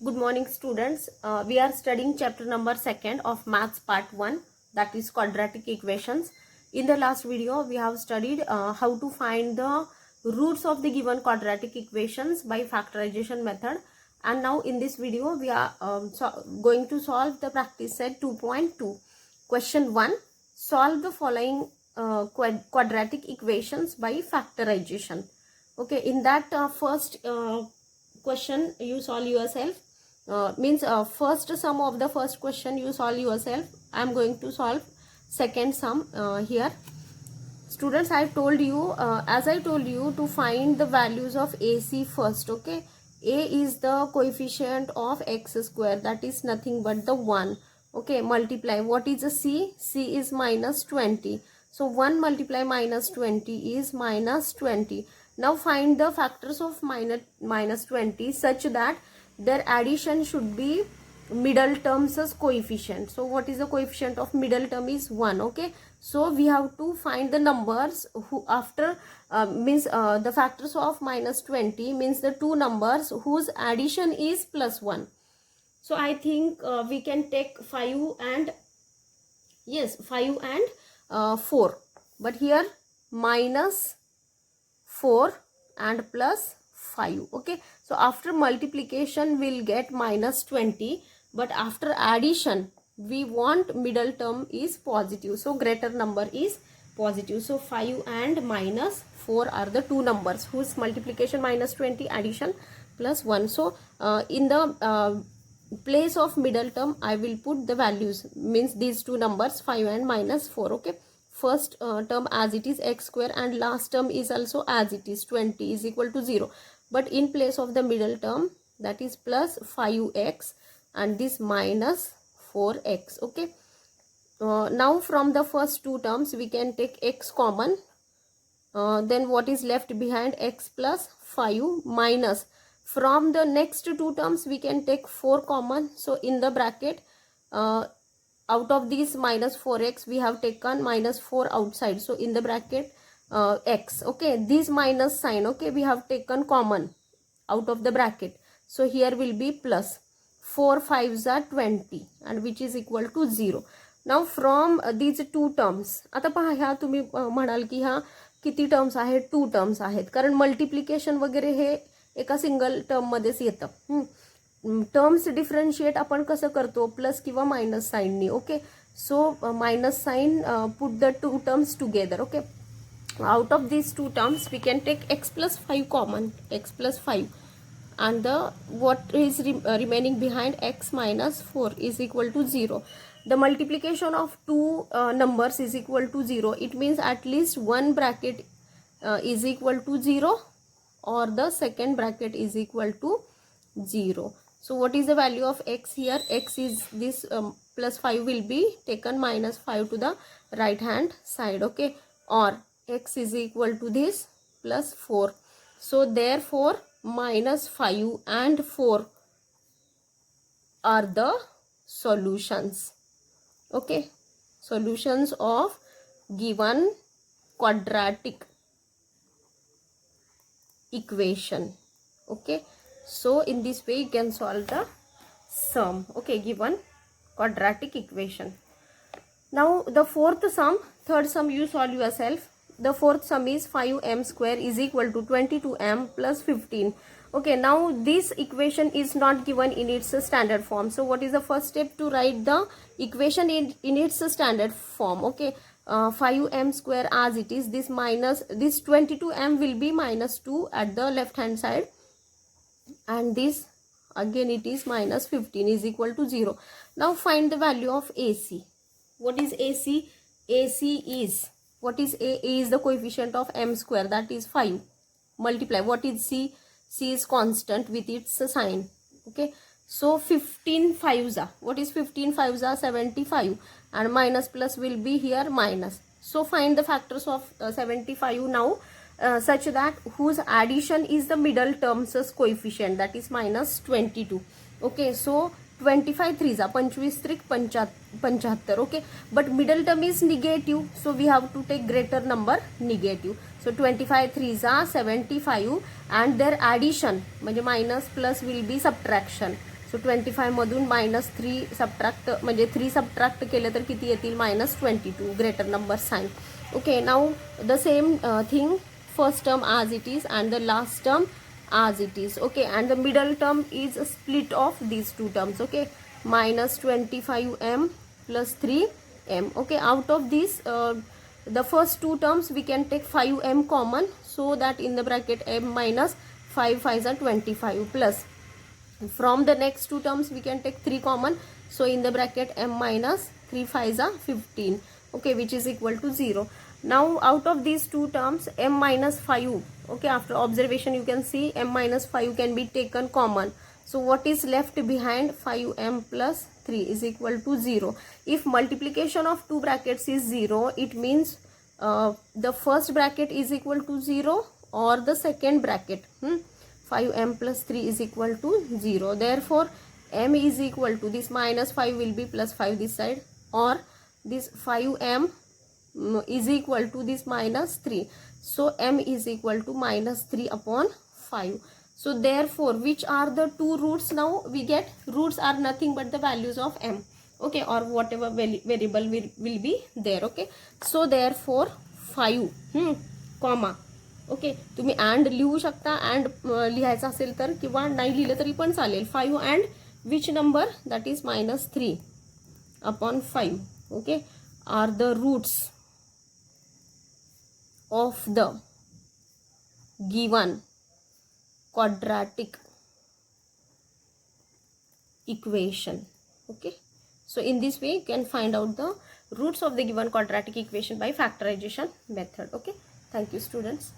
Good morning, students. We are studying chapter number 2 of maths part 1, that is quadratic equations. In the last video we have studied how to find the roots of the given quadratic equations by factorization method, and now in this video we are going to solve the practice set 2.2. Question 1, solve the following quadratic equations by factorization. Okay, in that first question you solve yourself. First sum of the first question you solve yourself. I am going to solve second sum here. Students, I told you, as I told you, to find the values of AC first. Okay, A is the coefficient of x square, that is nothing but the 1. Okay, multiply. What is a C? C is minus 20. So 1 multiply minus 20 is minus 20. Now find the factors of minus 20 such that their addition should be middle terms as coefficient. So what is the coefficient of middle term is 1. Okay, so we have to find the numbers who after the factors of minus 20 means the two numbers whose addition is plus 1. So I think we can take 5 and 4, but here minus 4 and plus 5. Okay, so after multiplication we'll get minus 20, but after addition we want middle term is positive, so greater number is positive. So 5 and minus 4 are the two numbers whose multiplication minus 20, addition plus 1. So in the place of middle term I will put the values, means these two numbers 5 and minus 4. Okay, first term as it is x square, and last term is also as it is 20 is equal to 0, but in place of the middle term, that is plus 5x and this minus 4x. Okay, now from the first two terms we can take x common, then what is left behind? X plus 5 minus, from the next two terms we can take 4 common. So in the bracket, out of these minus 4x we have taken minus 4 outside, so in the bracket x. Okay, this minus sign, okay, we have taken common out of the bracket, so here will be plus 4 5s are 20 and which is equal to 0. Now from these two terms, आता पहा ह्या तुम्ही म्हणाल की ह्या किती terms आहेत? 2 terms आहेत, कारण मल्टिप्लिकेशन वगैरे हे एका सिंगल टर्म मध्येच येतं. टर्म्स डिफरन्शिएट आपण कसं करतो? प्लस किंवा मायनस साईननी. Okay, so minus sign put the two terms together. Okay, out of these two terms we can take x plus 5 common, x plus 5, and the what is remaining behind x minus 4 is equal to 0. The multiplication of two numbers is equal to 0. It means at least one bracket is equal to 0 or the second bracket is equal to 0. So what is the value of x here? X is this plus 5 will be taken minus 5 to the right hand side. Okay, or x is equal to this plus 4. So therefore minus 5 and 4 are the solutions. Okay, solutions of given quadratic equation. Okay, so in this way you can solve the sum. Okay, given quadratic equation. Now the fourth sum, third sum you solve yourself. The fourth sum is 5m square is equal to 22m plus 15. Okay, now this equation is not given in its standard form. So what is the first step? To write the equation in its standard form. Okay, 5m square as it is, this minus this 22m will be minus 2 at the left hand side, and this again it is minus 15 is equal to 0. Now find the value of AC. What is AC? AC is, what is A? A is the coefficient of m square, that is 5. Multiply. What is C? C is constant with its sign. Okay, so 15 5s are, what is 15 5s are? 75, and minus plus will be here minus. So find the factors of 75 now such that whose addition is the middle terms coefficient, that is minus 22. Okay, so 25 3s are 25 3 75. Okay, but middle term is negative, so we have to take greater number negative. So 25 3s are 75 and their addition म्हणजे minus plus will be subtraction. सो 25 मधून -3 subtract म्हणजे 3 subtract केलं तर किती येतील -22 greater number sign. Okay, now the same thing first term as it is and the last term as it is. Okay, and the middle term is a split of these two terms. Okay, -25m plus 3m. Okay, out of these the first two terms we can take 5m common, so that in the bracket m minus 5 5s are 25 plus from the next two terms we can take 3 common, so in the bracket m minus 3 5s are 15. Okay, which is equal to 0. Now out of these two terms m minus 5, okay, after observation you can see m minus 5 can be taken common, so what is left behind 5m plus 3 is equal to 0. If multiplication of two brackets is 0, it means the first bracket is equal to 0 or the second bracket 5m plus 3 is equal to 0. Therefore m is equal to this -5 will be +5 this side, or this 5m is equal to this -3, so m is equal to -3 upon 5. So therefore which are the two roots? Now we get roots are nothing but the values of m, okay, or whatever variable will be there. Okay, so therefore 5 comma, okay, तुम्ही and लिहू शकता, and लिहायचं असेल तर, किंवा नाही लिहिलं तरी पण चालेल. 5 and which number, that is -3 upon 5, okay, are the roots of the given quadratic equation. Okay, so in this way you can find out the roots of the given quadratic equation by factorization method. Okay, thank you students.